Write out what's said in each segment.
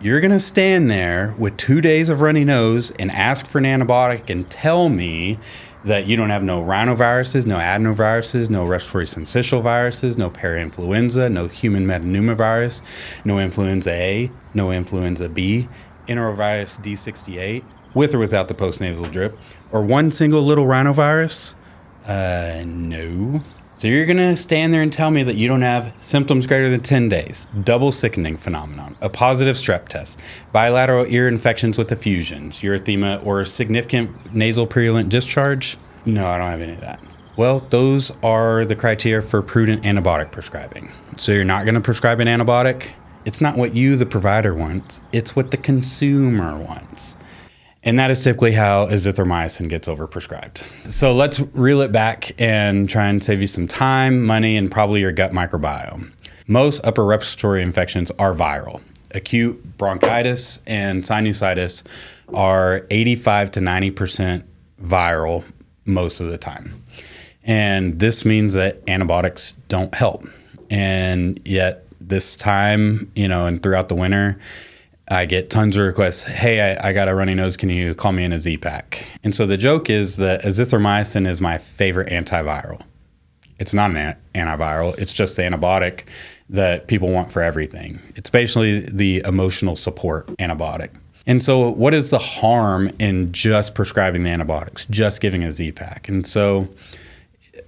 You're going to stand there with 2 days of runny nose and ask for an antibiotic and tell me that you don't have no rhinoviruses, no adenoviruses, no respiratory syncytial viruses, no parainfluenza, no human metapneumovirus, no influenza A, no influenza B, enterovirus D68, with or without the postnasal drip, or one single little rhinovirus? No. So you're going to stand there and tell me that you don't have symptoms greater than 10 days, double sickening phenomenon, a positive strep test, bilateral ear infections with effusions, erythema, or significant nasal purulent discharge? No, I don't have any of that. Well, those are the criteria for prudent antibiotic prescribing. So you're not going to prescribe an antibiotic. It's not what you, the provider, wants. It's what the consumer wants. And that is typically how azithromycin gets overprescribed. So let's reel it back and try and save you some time, money, and probably your gut microbiome. Most upper respiratory infections are viral. Acute bronchitis and sinusitis are 85 to 90% viral most of the time. And this means that antibiotics don't help. And yet this time, and throughout the winter, I get tons of requests. Hey, I got a runny nose. Can you call me in a Z-Pak? And so the joke is that azithromycin is my favorite antiviral. It's not an antiviral. It's just the antibiotic that people want for everything. It's basically the emotional support antibiotic. And so what is the harm in just prescribing the antibiotics, just giving a Z-Pak? And so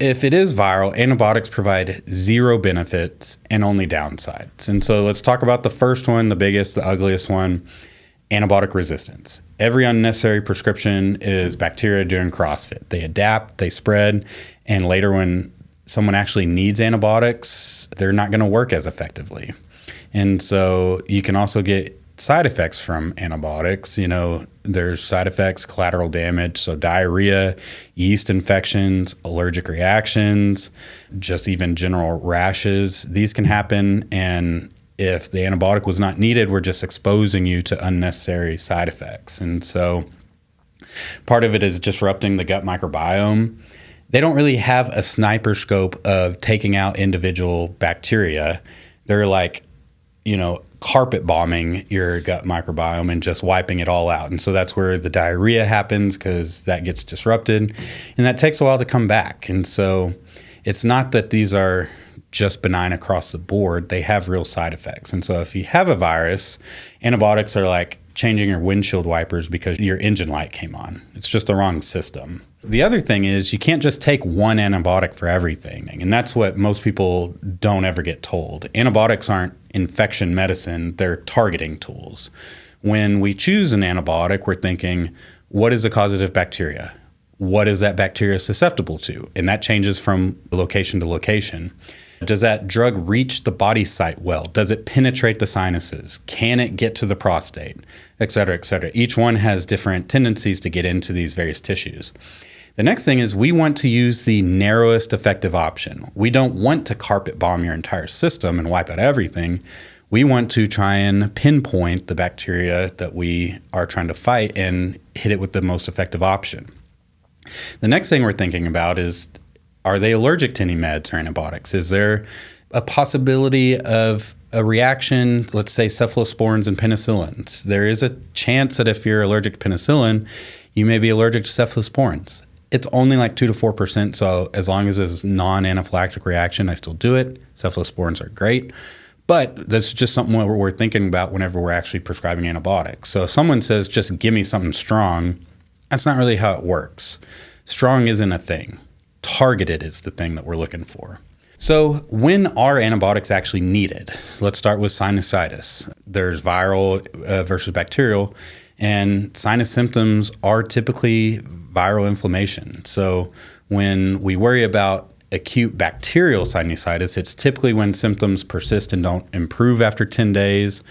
if it is viral, antibiotics provide zero benefits and only downsides. And so let's talk about the first one, the biggest, the ugliest one, antibiotic resistance. Every unnecessary prescription is bacteria doing CrossFit. They adapt, they spread, and later when someone actually needs antibiotics, they're not going to work as effectively. And so you can also get side effects from antibiotics. There's side effects, collateral damage, so diarrhea, yeast infections, allergic reactions, just even general rashes. These can happen, and if the antibiotic was not needed, we're just exposing you to unnecessary side effects. And so part of it is disrupting the gut microbiome. They don't really have a sniper scope of taking out individual bacteria. They're like, carpet bombing your gut microbiome and just wiping it all out. And so that's where the diarrhea happens, because that gets disrupted, and that takes a while to come back. And so it's not that these are just benign across the board. They have real side effects. And so if you have a virus, antibiotics are like changing your windshield wipers because your engine light came on. It's just the wrong system. The other thing is you can't just take one antibiotic for everything. And that's what most people don't ever get told. Antibiotics aren't infection medicine. They're targeting tools. When we choose an antibiotic, we're thinking, what is the causative bacteria? What is that bacteria susceptible to? And that changes from location to location. Does that drug reach the body site well? Does it penetrate the sinuses? Can it get to the prostate? Et cetera, et cetera. Each one has different tendencies to get into these various tissues. The next thing is we want to use the narrowest effective option. We don't want to carpet bomb your entire system and wipe out everything. We want to try and pinpoint the bacteria that we are trying to fight and hit it with the most effective option. The next thing we're thinking about is, are they allergic to any meds or antibiotics? Is there a possibility of a reaction, let's say cephalosporins and penicillins? There is a chance that if you're allergic to penicillin, you may be allergic to cephalosporins. It's only like 2 to 4%, so as long as it's non-anaphylactic reaction, I still do it. Cephalosporins are great. But that's just something we're thinking about whenever we're actually prescribing antibiotics. So if someone says, just give me something strong, that's not really how it works. Strong isn't a thing. Targeted is the thing that we're looking for. So when are antibiotics actually needed? Let's start with sinusitis. There's viral versus bacterial, and sinus symptoms are typically viral inflammation. So when we worry about acute bacterial sinusitis, it's typically when symptoms persist and don't improve after 10 days,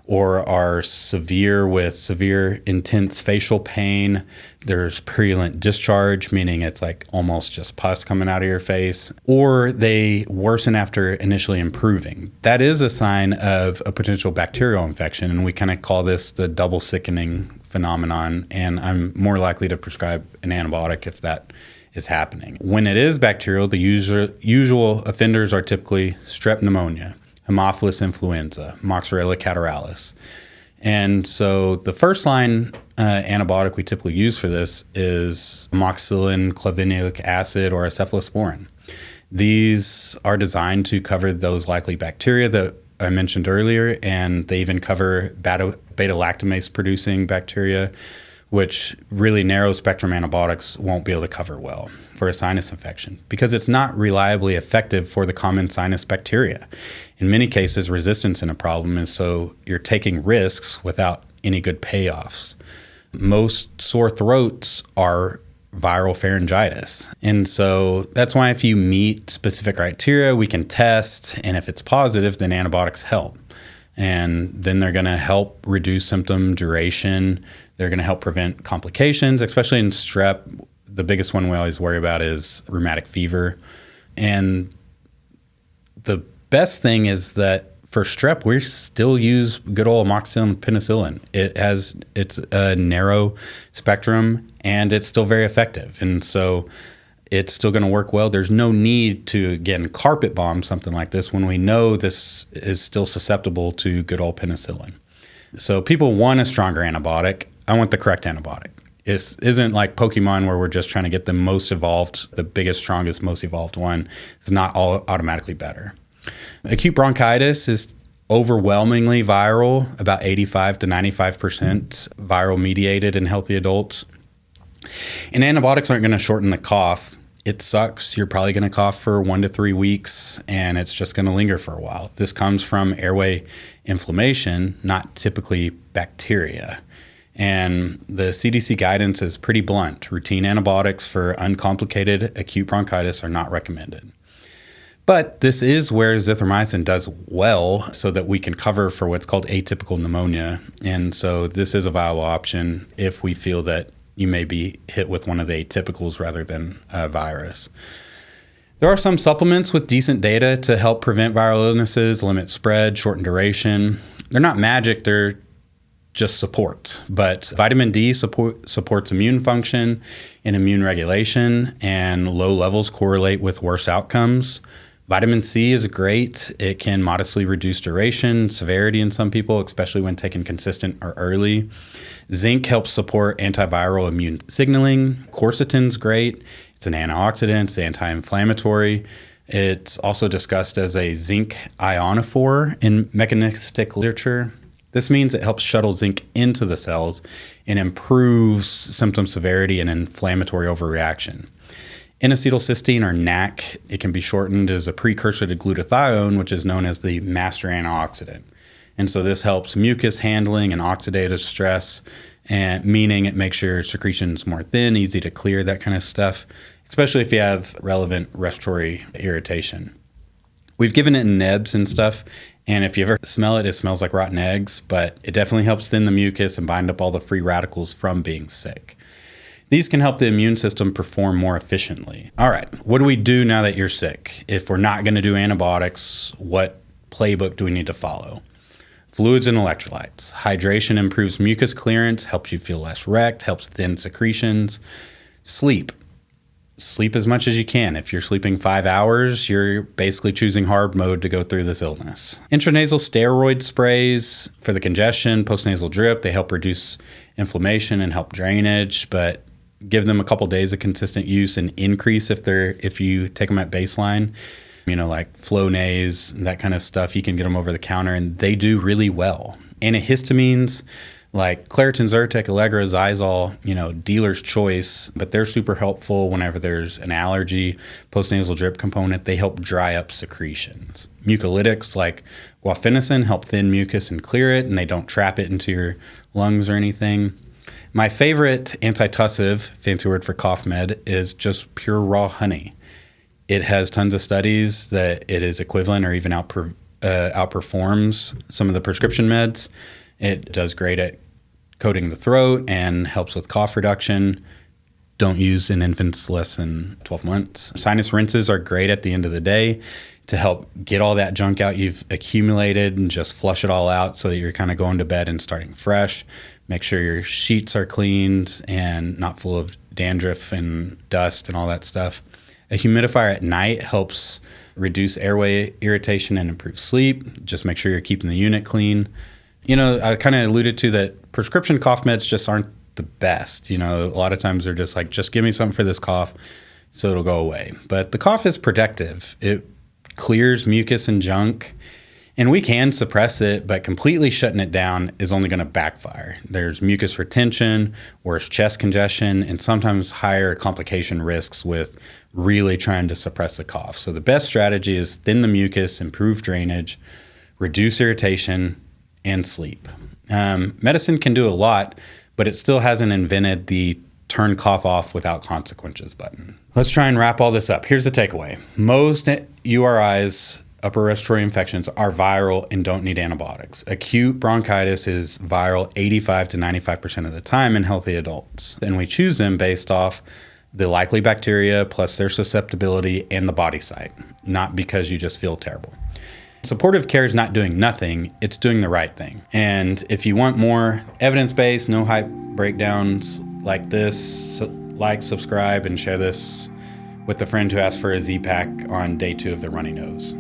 or are severe with severe intense facial pain. There's purulent discharge, meaning it's like almost just pus coming out of your face, or they worsen after initially improving. That is a sign of a potential bacterial infection, and we kind of call this the double sickening phenomenon, and I'm more likely to prescribe an antibiotic if that is happening. When it is bacterial, the usual offenders are typically strep pneumonia, Haemophilus influenza, Moxarella catarrhalis. And so the first line antibiotic we typically use for this is amoxicillin, clavinoic acid, or cephalosporin. These are designed to cover those likely bacteria that I mentioned earlier, and they even cover beta-lactamase producing bacteria, which really narrow spectrum antibiotics won't be able to cover well for a sinus infection because it's not reliably effective for the common sinus bacteria. In many cases, resistance is a problem, and so you're taking risks without any good payoffs. Most sore throats are viral pharyngitis. And so that's why if you meet specific criteria, we can test, and if it's positive, then antibiotics help. And then they're going to help reduce symptom duration. They're going to help prevent complications, especially in strep. The biggest one we always worry about is rheumatic fever. And the best thing is that for strep, we still use good old amoxicillin penicillin. It's a narrow spectrum, and it's still very effective. And so it's still going to work well. There's no need to, again, carpet bomb something like this when we know this is still susceptible to good old penicillin. So people want a stronger antibiotic. I want the correct antibiotic. It isn't like Pokemon where we're just trying to get the most evolved, the biggest, strongest, most evolved one. It's not all automatically better. Acute bronchitis is overwhelmingly viral, about 85 to 95% viral mediated in healthy adults. And antibiotics aren't going to shorten the cough. It sucks. You're probably going to cough for 1 to 3 weeks, and it's just going to linger for a while. This comes from airway inflammation, not typically bacteria. And the CDC guidance is pretty blunt. Routine antibiotics for uncomplicated acute bronchitis are not recommended. But this is where azithromycin does well so that we can cover for what's called atypical pneumonia. And so this is a viable option if we feel that you may be hit with one of the atypicals rather than a virus. There are some supplements with decent data to help prevent viral illnesses, limit spread, shorten duration. They're not magic, they're just support. But vitamin D supports immune function and immune regulation, and low levels correlate with worse outcomes. Vitamin C is great. It can modestly reduce duration, severity in some people, especially when taken consistent or early. Zinc helps support antiviral immune signaling. Quercetin's great. It's an antioxidant, it's anti-inflammatory. It's also discussed as a zinc ionophore in mechanistic literature. This means it helps shuttle zinc into the cells and improves symptom severity and inflammatory overreaction. N-acetylcysteine, or NAC, it can be shortened as a precursor to glutathione, which is known as the master antioxidant. And so this helps mucus handling and oxidative stress, and meaning it makes your secretions more thin, easy to clear, that kind of stuff, especially if you have relevant respiratory irritation. We've given it in nebs and stuff, and if you ever smell it, it smells like rotten eggs, but it definitely helps thin the mucus and bind up all the free radicals from being sick. These can help the immune system perform more efficiently. All right, what do we do now that you're sick? If we're not going to do antibiotics, what playbook do we need to follow? Fluids and electrolytes. Hydration improves mucus clearance, helps you feel less wrecked, helps thin secretions. Sleep. Sleep as much as you can. If you're sleeping 5 hours, you're basically choosing hard mode to go through this illness. Intranasal steroid sprays for the congestion, postnasal drip, they help reduce inflammation and help drainage, but give them a couple days of consistent use and increase if you take them at baseline. Like Flonase, that kind of stuff, you can get them over the counter, and they do really well. Antihistamines like Claritin, Zyrtec, Allegra, Zysol, dealer's choice, but they're super helpful whenever there's an allergy, postnasal drip component. They help dry up secretions. Mucolytics like guaifenesin help thin mucus and clear it, and they don't trap it into your lungs or anything. My favorite antitussive, fancy word for cough med, is just pure raw honey. It has tons of studies that it is equivalent or even outperforms some of the prescription meds. It does great at coating the throat and helps with cough reduction. Don't use in infants less than 12 months. Sinus rinses are great at the end of the day to help get all that junk out you've accumulated and just flush it all out so that you're kind of going to bed and starting fresh. Make sure your sheets are cleaned and not full of dandruff and dust and all that stuff. A humidifier at night helps reduce airway irritation and improve sleep. Just make sure you're keeping the unit clean. I kind of alluded to that prescription cough meds just aren't the best. A lot of times they're just like, just give me something for this cough so it'll go away. But the cough is protective. It clears mucus and junk, and we can suppress it, but completely shutting it down is only going to backfire. There's mucus retention, worse chest congestion, and sometimes higher complication risks with really trying to suppress the cough. So the best strategy is thin the mucus, improve drainage, reduce irritation, and sleep. Medicine can do a lot, but it still hasn't invented the turn cough off without consequences button. Let's try and wrap all this up. Here's the takeaway. Most URIs, upper respiratory infections, are viral and don't need antibiotics. Acute bronchitis is viral 85 to 95% of the time in healthy adults. And we choose them based off the likely bacteria plus their susceptibility and the body site, not because you just feel terrible. Supportive care is not doing nothing, it's doing the right thing. And if you want more evidence-based, no hype breakdowns like this, like, subscribe, and share this with a friend who asked for a Z-Pak on day 2 of the runny nose.